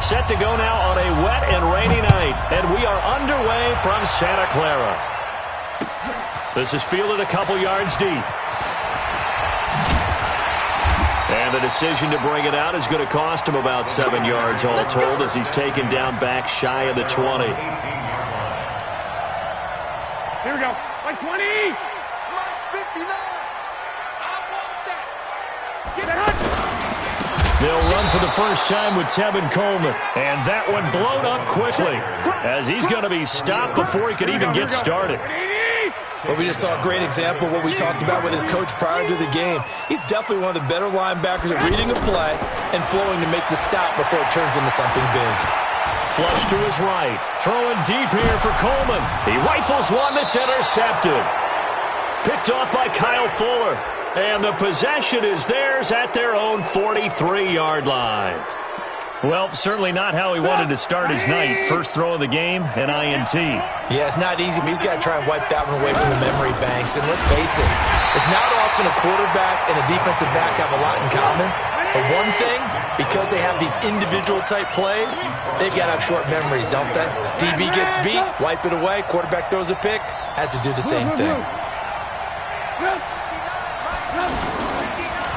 Set to go now on a wet and rainy night, and we are underway from Santa Clara. This is fielded a couple yards deep. And the decision to bring it out is going to cost him about 7 yards all told as he's taken down back shy of the 20. Here we go. Like 20. Like 59. I want that. Get it. They'll run for the first time with Tevin Coleman. And that one blown up quickly as he's going to be stopped before he could even get started. Well, we just saw a great example of what we talked about with his coach prior to the game. He's definitely one of the better linebackers at reading a play and flowing to make the stop before it turns into something big. Flush to his right. Throwing deep here for Coleman. He rifles one that's intercepted. Picked off by Kyle Fuller. And the possession is theirs at their own 43-yard line. Well, certainly not how he wanted to start his night. First throw of the game, an INT. Yeah, it's not easy, but he's got to try and wipe that one away from the memory banks. And let's face it, it's not often a quarterback and a defensive back have a lot in common. But one thing, because they have these individual-type plays, they've got to have short memories, don't they? DB gets beat, wipe it away, quarterback throws a pick, has to do the same thing.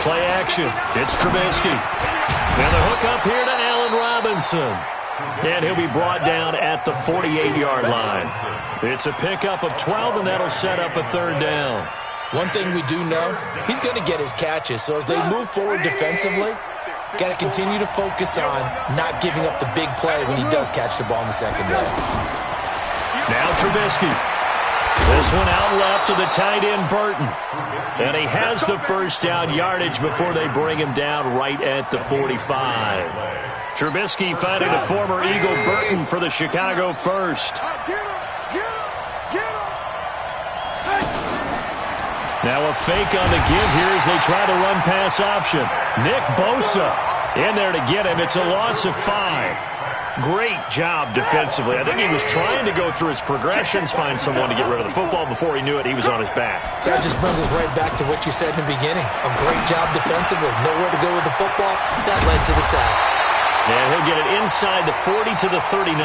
Play action. It's Trubisky. And the hook up here to Allen Robinson. And he'll be brought down at the 48-yard line. It's a pickup of 12, and that'll set up a third down. One thing we do know, he's going to get his catches. So as they move forward defensively, got to continue to focus on not giving up the big play when he does catch the ball in the secondary. Now Trubisky. This one out left to the tight end, Burton. And he has the first down yardage before they bring him down right at the 45. Trubisky finding the former Eagle Burton for the Chicago first. Now a fake on the give here as they try to run pass option. Nick Bosa in there to get him. It's a loss of 5. Great job defensively. I think he was trying to go through his progressions, find someone to get rid of the football. Before he knew it, he was on his back. So that just brings us right back to what you said in the beginning. A great job defensively. Nowhere to go with the football. That led to the sack. And he'll get it inside the 40 to the 39.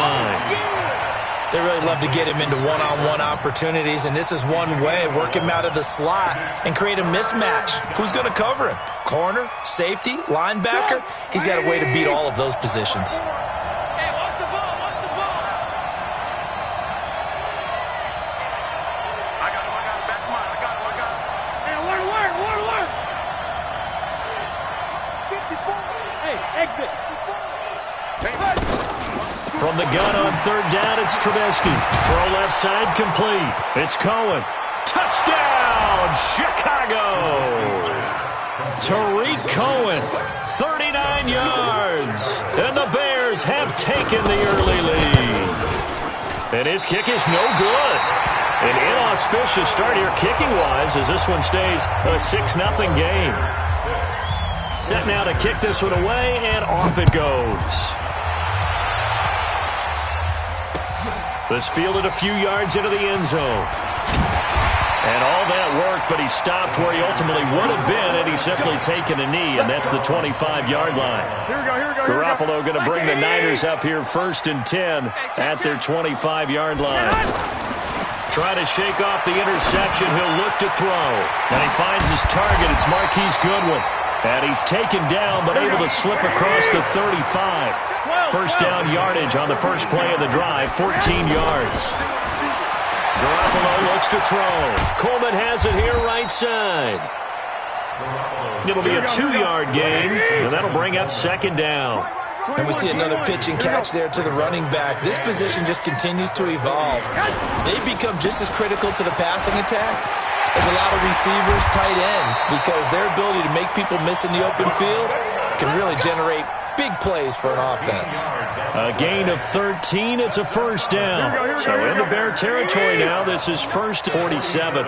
They really love to get him into one-on-one opportunities, and this is one way. Work him out of the slot and create a mismatch. Who's going to cover him? Corner, safety, linebacker? He's got a way to beat all of those positions. From the gun on third down, it's Trubisky. Throw left side complete. It's Cohen. Touchdown, Chicago! Tariq Cohen, 39 yards. And the Bears have taken the early lead. And his kick is no good. An inauspicious start here kicking-wise as this one stays a 6-0 game. Set now to kick this one away, and off it goes. This fielded a few yards into the end zone. And all that worked, but he stopped where he ultimately would have been had he simply taken a knee, and that's the 25-yard line. Garoppolo going to bring the Niners up here 1st and 10 at their 25-yard line. Try to shake off the interception. He'll look to throw. And he finds his target. It's Marquise Goodwin. And he's taken down, but able to slip across the 35. First down yardage on the first play of the drive, 14 yards. Garoppolo looks to throw. Coleman has it here right side. It'll be a 2-yard gain, and that'll bring up second down. And we see another pitch and catch there to the running back. This position just continues to evolve. They become just as critical to the passing attack as a lot of receivers, tight ends, because their ability to make people miss in the open field can really generate big plays for an offense. A gain of 13. It's a first down. So into Bear territory now. This is first 47.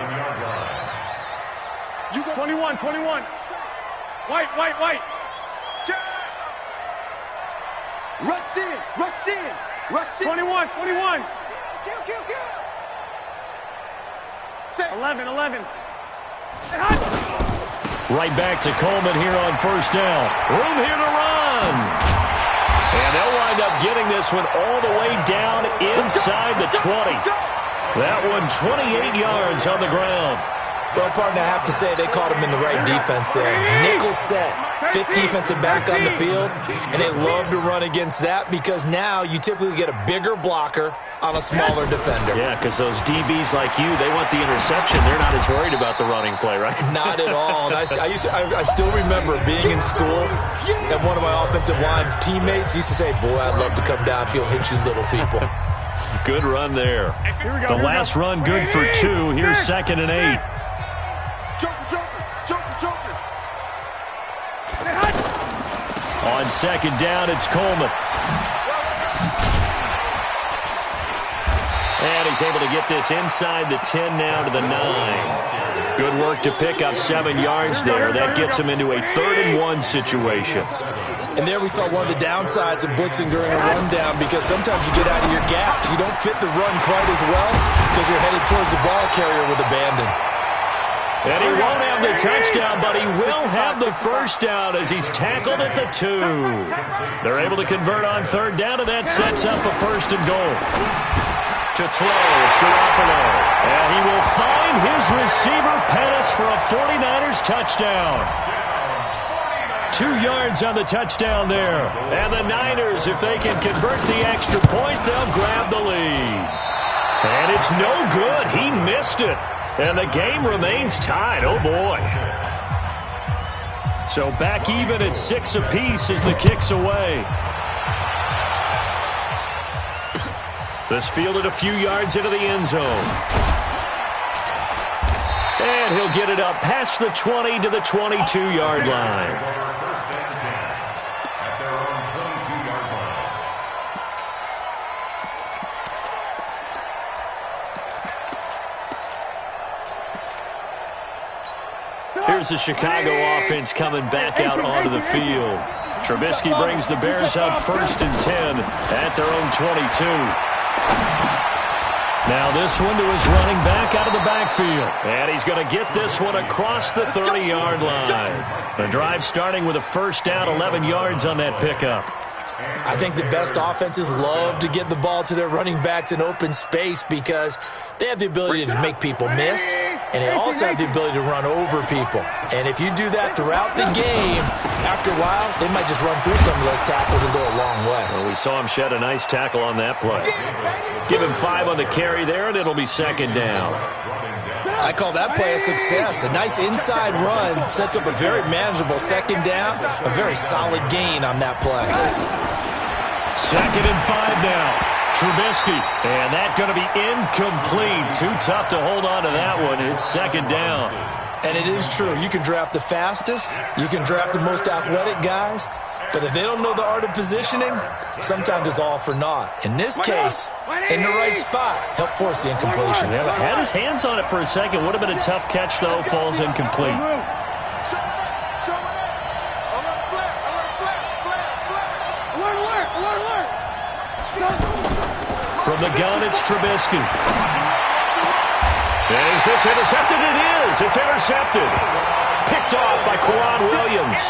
21. White. Rush in. 21. 11. Right back to Coleman here on first down. Room here to run. And they'll wind up getting this one all the way down inside the 20. That one 28 yards on the ground. Well, partner, I have to say they caught him in the right defense there. Nickel set, fifth defensive back on the field, and they love to run against that because now you typically get a bigger blocker on a smaller defender. Yeah, because those DBs like you, they want the interception. They're not as worried about the running play, right? Not at all. And I still remember being in school, and one of my offensive line teammates used to say, boy, I'd love to come downfield and hit you little people. Good run there. The last run good for 2. Here's 2nd and 8. On 2nd down, it's Coleman. And he's able to get this inside the 10 now to the 9. Good work to pick up 7 yards there. That gets him into a 3rd and 1 situation. And there we saw one of the downsides of blitzing during a rundown because sometimes you get out of your gaps. You don't fit the run quite as well because you're headed towards the ball carrier with abandon. And he won't have the touchdown, but he will have the first down as he's tackled at the 2. They're able to convert on 3rd down, and that sets up a 1st and goal. To throw, it's Garoppolo. And he will find his receiver, Pettis, for a 49ers touchdown. 2 yards on the touchdown there. And the Niners, if they can convert the extra point, they'll grab the lead. And it's no good. He missed it. And the game remains tied. Oh, boy. So back even at 6 apiece as the kick's away. This fielded a few yards into the end zone. And he'll get it up past the 20 to the 22-yard line. Here's the Chicago offense coming back out onto the field. Trubisky brings the Bears up 1st and 10 at their own 22. Now this one to his running back out of the backfield. And he's going to get this one across the 30-yard line. The drive starting with a 1st down, 11 yards on that pickup. I think the best offenses love to get the ball to their running backs in open space because they have the ability to make people miss, and they also have the ability to run over people. And if you do that throughout the game, after a while, they might just run through some of those tackles and go a long way. Well, we saw him shed a nice tackle on that play. Give him 5 on the carry there, and it'll be 2nd down. I call that play a success. A nice inside run sets up a very manageable 2nd down, a very solid gain on that play. 2nd and 5 now. Trubisky, and that's going to be incomplete. Too tough to hold on to that one. It's 2nd down. And it is true. You can draft the fastest. You can draft the most athletic guys. But if they don't know the art of positioning, sometimes it's all for naught. In this case, in the right spot, help force the incompletion. Yeah, but had his hands on it for a second. Would have been a tough catch, though. Falls incomplete. From the gun, it's Trubisky. Is this intercepted? It is. It's intercepted. Picked off by Quan Williams.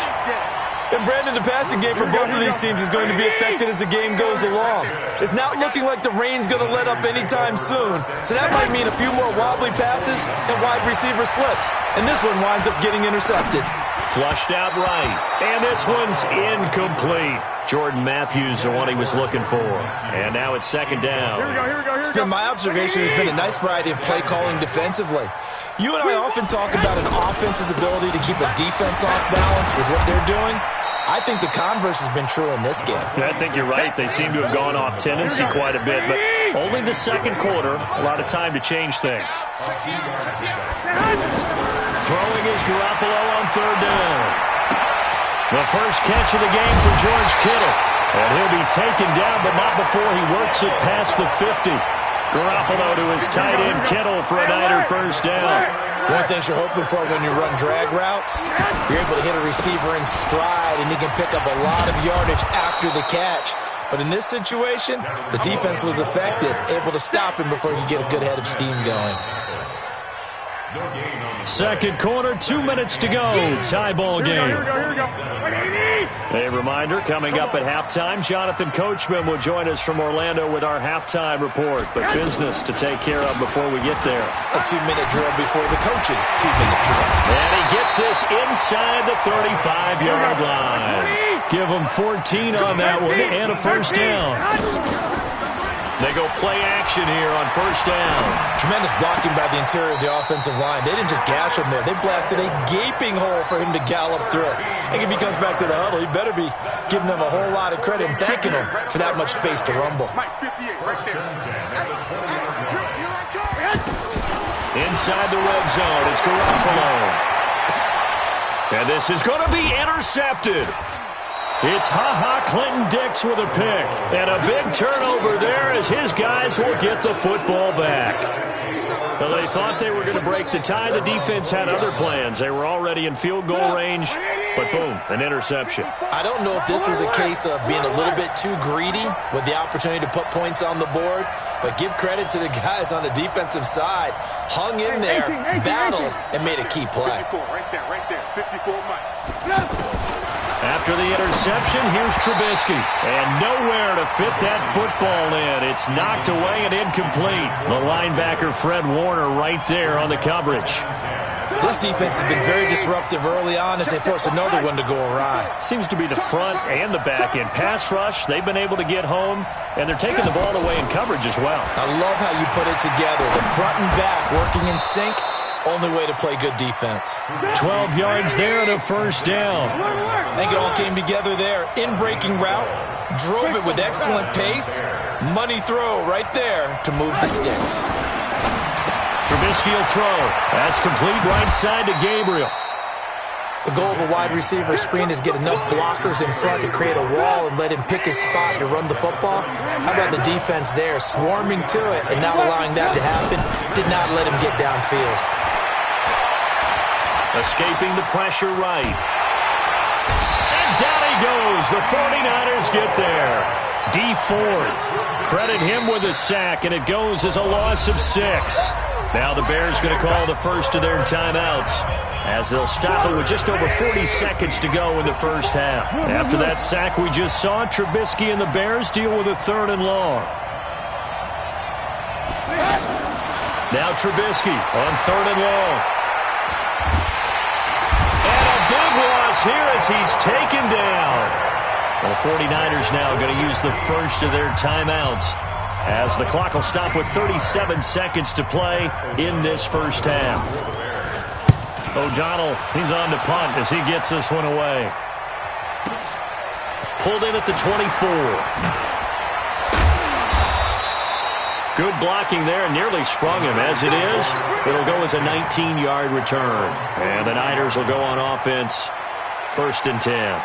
And Brandon, the passing game for both of these teams is going to be affected as the game goes along. It's not looking like the rain's going to let up anytime soon. So that might mean a few more wobbly passes and wide receiver slips. And this one winds up getting intercepted. Flushed out right. And this one's incomplete. Jordan Matthews, the one he was looking for. And now it's 2nd down. Here we go. It's been my observation there's been a nice variety of play calling defensively. You and I often talk about an offense's ability to keep a defense off balance with what they're doing. I think the converse has been true in this game. I think you're right. They seem to have gone off tendency quite a bit, but only the 2nd quarter, a lot of time to change things. Throwing is Garoppolo on 3rd down. The first catch of the game for George Kittle. And he'll be taken down, but not before he works it past the 50. Garoppolo to his tight end Kittle for a Niner 1st down. One of the things you're hoping for when you run drag routes, you're able to hit a receiver in stride, and he can pick up a lot of yardage after the catch. But in this situation, the defense was effective, able to stop him before he could get a good head of steam going. Second quarter, 2 minutes to go. Tie ball game. Here we go. A reminder, coming up at halftime, Jonathan Coachman will join us from Orlando with our halftime report. But business to take care of before we get there. A 2-minute drill before the coach's 2-minute drill. And he gets this inside the 35-yard line. Give him 14 on that one and a first down. They go play action here on first down. Tremendous blocking by the interior of the offensive line. They didn't just gash him there. They blasted a gaping hole for him to gallop through. And if he comes back to the huddle, he better be giving them a whole lot of credit and thanking them for that much space to rumble. Inside the red zone, it's Garoppolo. And this is going to be intercepted. It's Clinton-Dix with a pick. And a big turnover there as his guys will get the football back. Well, they thought they were going to break the tie. The defense had other plans. They were already in field goal range, but boom, an interception. I don't know if this was a case of being a little bit too greedy with the opportunity to put points on the board, but give credit to the guys on the defensive side. Hung in there, battled, and made a key play. Right there. 54 Mike. After the interception, here's Trubisky. And nowhere to fit that football in. It's knocked away and incomplete. The linebacker, Fred Warner, right there on the coverage. This defense has been very disruptive early on as they force another one to go awry. Seems to be the front and the back end. Pass rush, they've been able to get home, and they're taking the ball away in coverage as well. I love how you put it together. The front and back working in sync. Only way to play good defense. 12 yards there and a first down. I think it all came together there. In-breaking route, drove it with excellent pace. Money throw right there to move the sticks. Trubisky will throw. That's complete right side to Gabriel. The goal of a wide receiver screen is get enough blockers in front to create a wall and let him pick his spot to run the football. How about the defense there, swarming to it and not allowing that to happen? Did not let him get downfield. Escaping the pressure right. And down he goes. The 49ers get there. D Ford. Credit him with a sack, and it goes as a loss of 6. Now the Bears going to call the first of their timeouts as they'll stop it with just over 40 seconds to go in the first half. After that sack we just saw, Trubisky and the Bears deal with a 3rd and long. Now Trubisky on 3rd and long. Here as he's taken down. The 49ers now going to use the first of their timeouts as the clock will stop with 37 seconds to play in this first half. O'Donnell, he's on to punt as he gets this one away. Pulled in at the 24. Good blocking there, nearly sprung him. As it is, it'll go as a 19-yard return. And the Niners will go on offense. 1st and 10.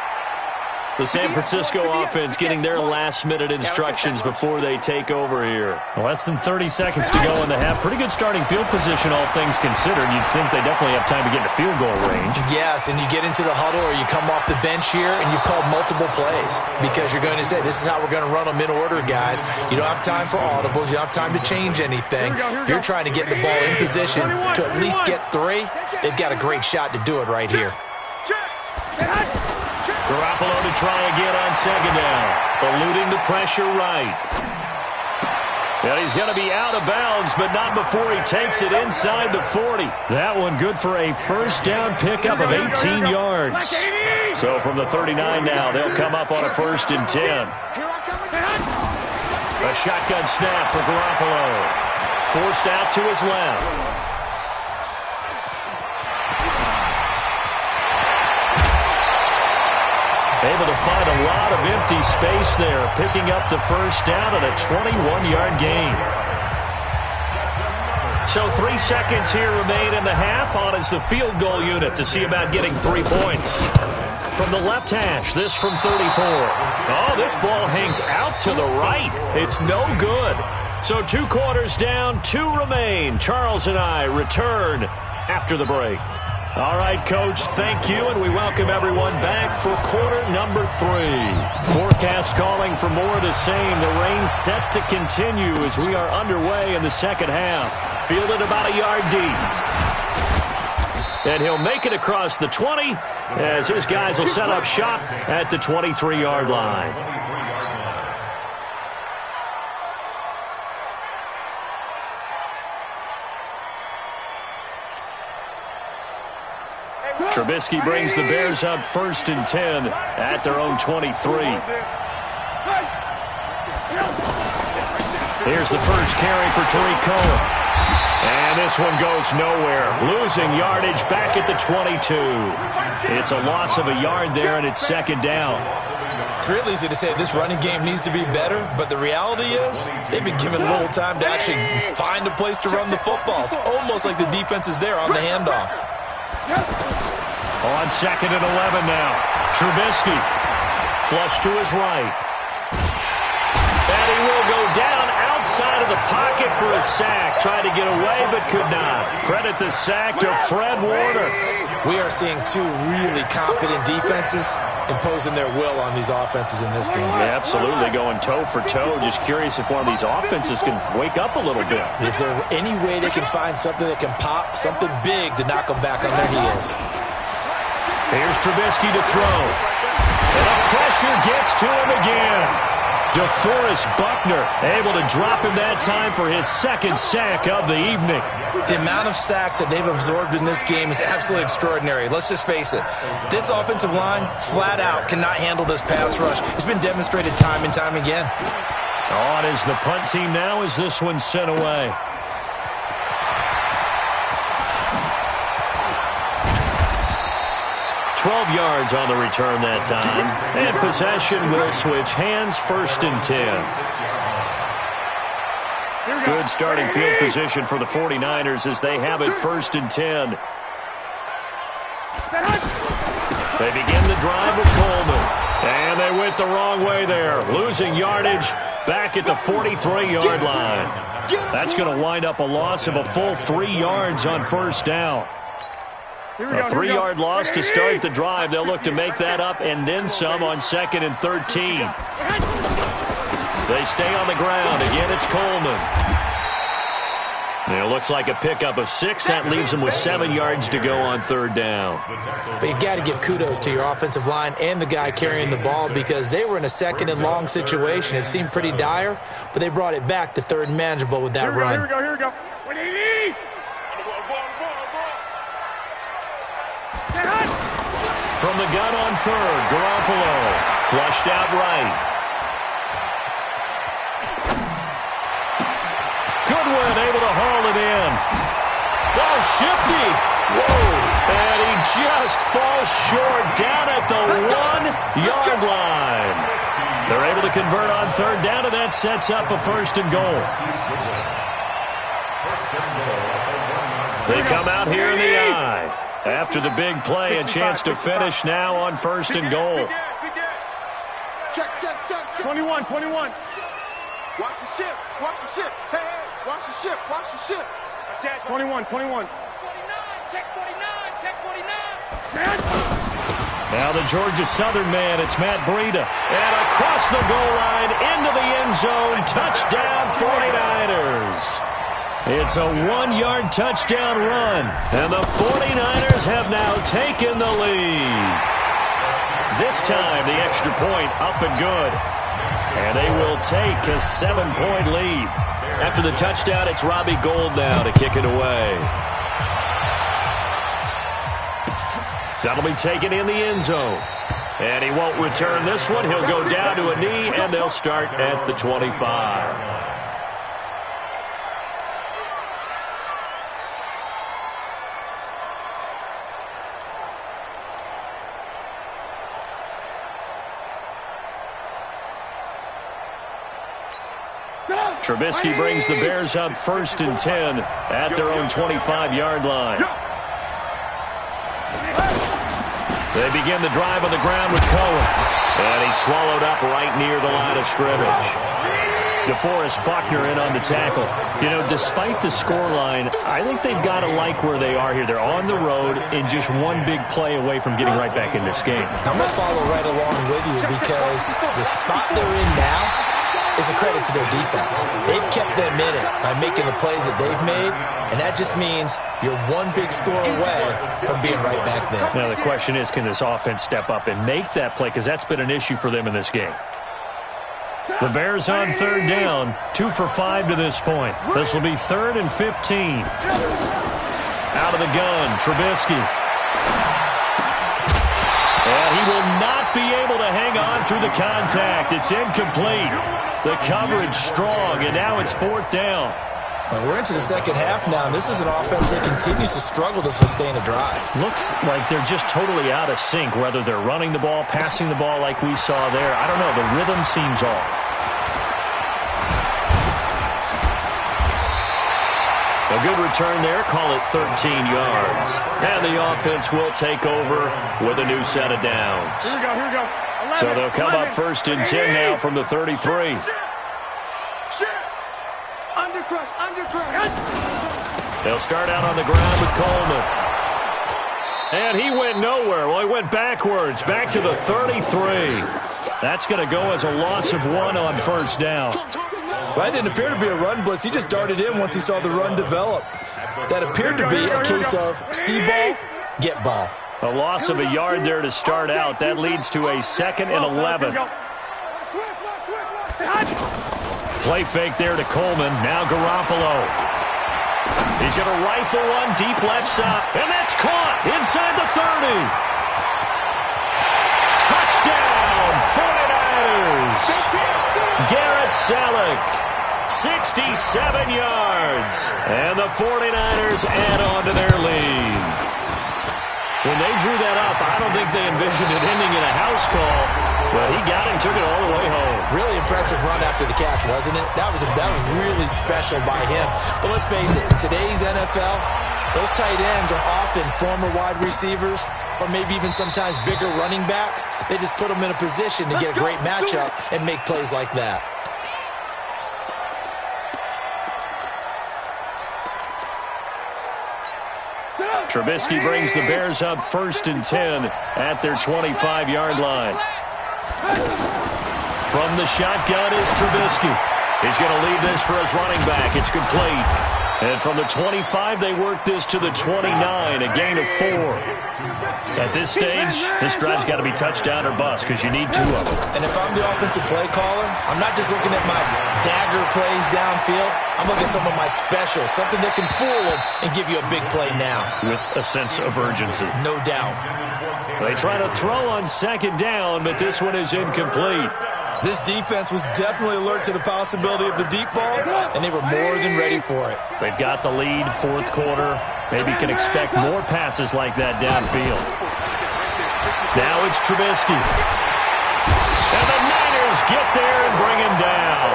The San Francisco offense getting their last-minute instructions before they take over here. Less than 30 seconds to go in the half. Pretty good starting field position, all things considered. You'd think they definitely have time to get into field goal range. Yes, and you get into the huddle or you come off the bench here and you call multiple plays because you're going to say, this is how we're going to run them in order, guys. You don't have time for audibles. You don't have time to change anything. You're trying to get the ball in position to at least get 3. They've got a great shot to do it right here. Garoppolo to try again on 2nd down. Eluding the pressure right. And he's going to be out of bounds, but not before he takes it inside the 40. That one good for a first down pickup of 18 yards. So from the 39 now, they'll come up on a 1st and 10. A shotgun snap for Garoppolo. Forced out to his left. Able to find a lot of empty space there, picking up the first down and a 21-yard gain. So 3 seconds here remain in the half. On is the field goal unit to see about getting 3 points. From the left hash, this from 34. Oh, this ball hangs out to the right. It's no good. So 2 quarters down, 2 remain. Charles and I return after the break. All right, Coach, thank you, and we welcome everyone back for quarter number 3. Forecast calling for more of the same. The rain set to continue as we are underway in the second half. Fielded about a yard deep. and he'll make it across the 20 as his guys will set up shop at the 23-yard line. Trubisky brings the Bears up 1st and 10 at their own 23. Here's the first carry for Tariq Cohen. And this one goes nowhere. Losing yardage back at the 22. It's a loss of a yard there, and it's 2nd down. It's real easy to say this running game needs to be better, but the reality is they've been given little time to actually find a place to run the football. It's almost like the defense is there on the handoff. On 2nd and 11 now. Trubisky. Flush to his right. And he will go down outside of the pocket for a sack. Tried to get away but could not. Credit the sack to Fred Warner. We are seeing two really confident defenses imposing their will on these offenses in this game. Yeah, absolutely, going toe for toe. Just curious if one of these offenses can wake up a little bit. Is there any way they can find something that can pop, something big to knock them back on their heels? Here's Trubisky to throw. And the pressure gets to him again. DeForest Buckner able to drop him that time for his 2nd sack of the evening. The amount of sacks that they've absorbed in this game is absolutely extraordinary. Let's just face it. This offensive line, flat out, cannot handle this pass rush. It's been demonstrated time and time again. On is the punt team now as this one's sent away. 12 yards on the return that time. And possession will switch hands, 1st and 10. Good starting field position for the 49ers as they have it 1st and 10. They begin the drive with Coleman. And they went the wrong way there. Losing yardage back at the 43-yard line. That's going to wind up a loss of a full 3 yards on 1st down. A 3-yard loss to start the drive. They'll look to make that up and then some on 2nd and 13. They stay on the ground. Again, it's Coleman. And it looks like a pickup of 6. That leaves them with 7 yards to go on 3rd down. But you got to give kudos to your offensive line and the guy carrying the ball because they were in a 2nd and long situation. It seemed pretty dire, but they brought it back to 3rd and manageable with that run. Here we go. 180. From the gun on 3rd, Garoppolo flushed out right. Goodwin able to haul it in. Ball shifty. Whoa. And he just falls short down at the 1-yard line. They're able to convert on 3rd down, and that sets up a 1st and goal. They come out here in the eye. After the big play, a chance to finish now on 1st and goal. Check. 21. Watch the ship. Hey, watch the ship. 21. 49, check 49. Now the Georgia Southern man, it's Matt Breida. And across the goal line, into the end zone, touchdown 49ers. It's a 1-yard touchdown run, and the 49ers have now taken the lead. This time, the extra point up and good. And they will take a 7-point lead. After the touchdown, it's Robbie Gould now to kick it away. That'll be taken in the end zone. And he won't return this one. He'll go down to a knee, and they'll start at the 25. Trubisky brings the Bears up 1st and 10 at their own 25-yard line. They begin the drive on the ground with Cohen. And he's swallowed up right near the line of scrimmage. DeForest Buckner in on the tackle. You know, despite the scoreline, I think they've got to like where they are here. They're on the road and just one big play away from getting right back in this game. I'm going to follow right along with you because the spot they're in now, is a credit to their defense. They've kept them in it by making the plays that they've made, and that just means you're one big score away from being right back there. Now, the question is, can this offense step up and make that play? Because that's been an issue for them in this game. The Bears on third down, 2 for 5 to this point. This will be 3rd and 15. Out of the gun, Trubisky. And he will not be able to hang on through the contact. It's incomplete. The coverage strong, and now it's 4th down. Well, we're into the second half now, and this is an offense that continues to struggle to sustain a drive. Looks like they're just totally out of sync, whether they're running the ball, passing the ball like we saw there. I don't know. The rhythm seems off. A good return there. Call it 13 yards. And the offense will take over with a new set of downs. Here we go, here we go. 11, So they'll come 11, up 1st and 10 now from the 33. They'll start out on the ground with Coleman. And he went nowhere. Well, he went backwards, back to the 33. That's going to go as a loss of 1 on 1st down. Well, that didn't appear to be a run blitz. He just darted in once he saw the run develop. That appeared to be a case of see ball, get ball. A loss of a yard there to start out. That leads to a 2nd and 11. Play fake there to Coleman. Now Garoppolo. He's going to rifle one deep left side. And that's caught inside the 30. Touchdown, 49ers. Garrett Selleck, 67 yards. And the 49ers add on to their lead. When they drew that up, I don't think they envisioned it ending in a house call, but he got it and took it all the way home. Really impressive run after the catch, wasn't it? That was really special by him. But let's face it, in today's NFL, those tight ends are often former wide receivers or maybe even sometimes bigger running backs. They just put them in a position to get a great matchup and make plays like that. Trubisky brings the Bears up 1st and 10 at their 25-yard line. From the shotgun is Trubisky. He's going to leave this for his running back. It's complete. And from the 25, they work this to the 29, a gain of 4. At this stage, this drive's got to be touchdown or bust because you need 2 of them. And if I'm the offensive play caller, I'm not just looking at my dagger plays downfield. I'm looking at some of my specials, something that can fool them and give you a big play now. With a sense of urgency. No doubt. They try to throw on 2nd down, but this one is incomplete. This defense was definitely alert to the possibility of the deep ball, and they were more than ready for it. They've got the lead, 4th quarter. Maybe can expect more passes like that downfield. Now it's Trubisky. And the Niners get there and bring him down.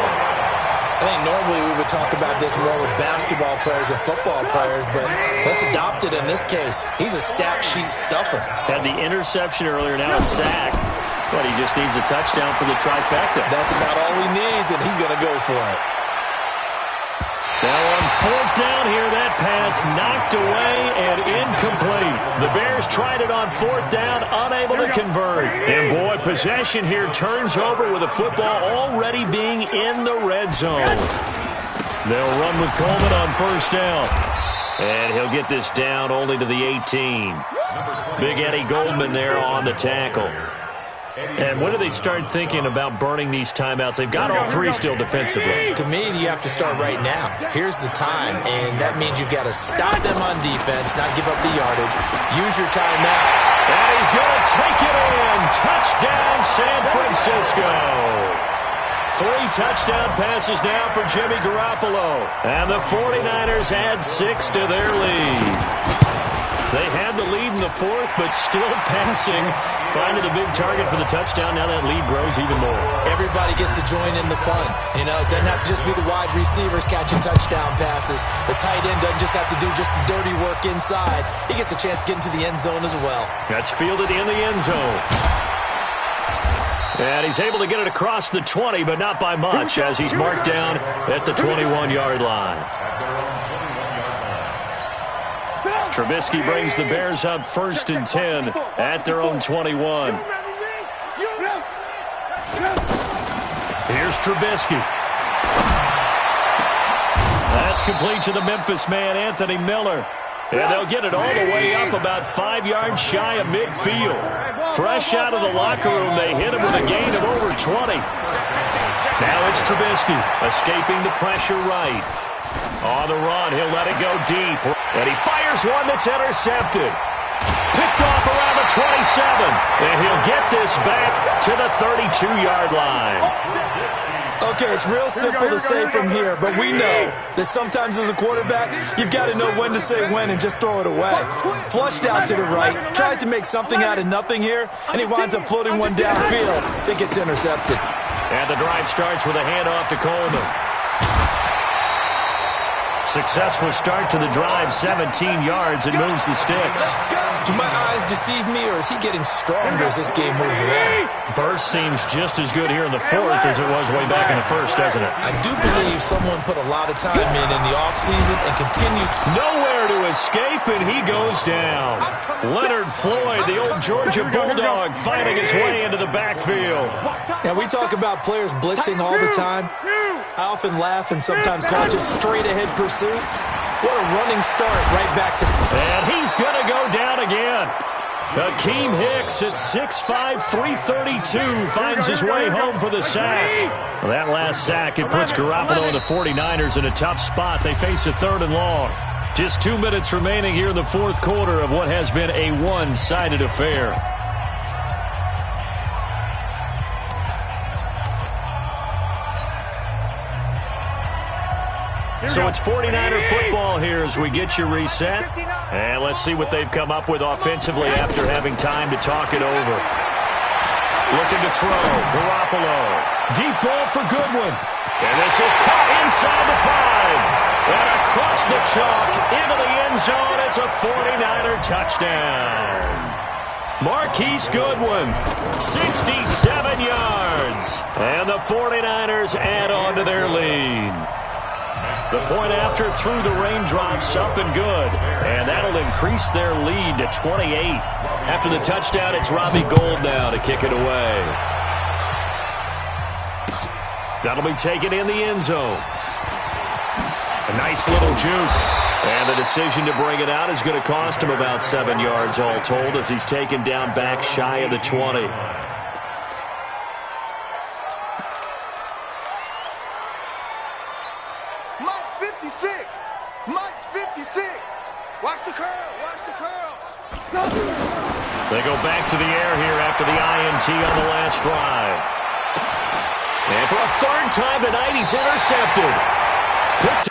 I think normally we would talk about this more with basketball players and football players, but let's adopt it in this case. He's a stat sheet stuffer. Had the interception earlier, now a sack. But he just needs a touchdown for the trifecta. That's about all he needs, and he's going to go for it. Now on 4th down here, that pass knocked away and incomplete. The Bears tried it on 4th down, unable to convert. And boy, possession here turns over with the football already being in the red zone. They'll run with Coleman on 1st down. And he'll get this down only to the 18. Big Eddie Goldman there on the tackle. And when do they start thinking about burning these timeouts? They've got all 3 still defensively. To me, you have to start right now. Here's the time, and that means you've got to stop them on defense, not give up the yardage. Use your timeouts. And he's going to take it in. Touchdown, San Francisco. 3 touchdown passes now for Jimmy Garoppolo. And the 49ers add 6 to their lead. They had the lead in the 4th, but still passing. Finding the big target for the touchdown. Now that lead grows even more. Everybody gets to join in the fun. You know, it doesn't have to just be the wide receivers catching touchdown passes. The tight end doesn't just have to do just the dirty work inside. He gets a chance to get into the end zone as well. That's fielded in the end zone. And he's able to get it across the 20, but not by much, as he's marked down at the 21-yard line. Trubisky brings the Bears up 1st and 10 at their own 21. Here's Trubisky. That's complete to the Memphis man, Anthony Miller. And they'll get it all the way up about 5 yards shy of midfield. Fresh out of the locker room, they hit him with a gain of over 20. Now it's Trubisky, escaping the pressure right. On the run, he'll let it go deep. And he fires one that's intercepted. Picked off around the 27. And he'll get this back to the 32-yard line. Okay, it's real simple to say from here, but we know that sometimes as a quarterback, you've got to know when to say when and just throw it away. Flushed out to the right, tries to make something out of nothing here, and he winds up floating one downfield that gets intercepted. And the drive starts with a handoff to Coleman. Successful start to the drive, 17 yards, and moves the sticks. Do my eyes deceive me, or is he getting stronger as this game moves along? Burst seems just as good here in the fourth as it was way back in the first, doesn't it? I do believe someone put a lot of time in the offseason and continues. Nowhere to escape, and he goes down. Leonard Floyd, the old Georgia Bulldog, fighting his way into the backfield. Now, we talk about players blitzing all the time. I often laugh and sometimes call it just straight-ahead pursuit. What a running start right back to... And he's going to go down again. Akeem Hicks at 6'5", 332 finds his way home for the sack. Well, that last sack, it puts Garoppolo and the 49ers in a tough spot. They face a 3rd and long. Just 2 minutes remaining here in the fourth quarter of what has been a one-sided affair. So it's 49er football here as we get you reset. And let's see what they've come up with offensively after having time to talk it over. Looking to throw. Garoppolo. Deep ball for Goodwin. And this is caught inside the 5. And across the chalk into the end zone. It's a 49er touchdown. Marquise Goodwin, 67 yards. And the 49ers add on to their lead. The point after through the raindrops, up and good. And that'll increase their lead to 28. After the touchdown, it's Robbie Gould now to kick it away. That'll be taken in the end zone. A nice little juke. And the decision to bring it out is going to cost him about 7 yards all told as he's taken down back shy of the 20. Watch the curl. Watch the curls. They go back to the air here after the INT on the last drive. And for a 3rd time tonight, he's intercepted. Picked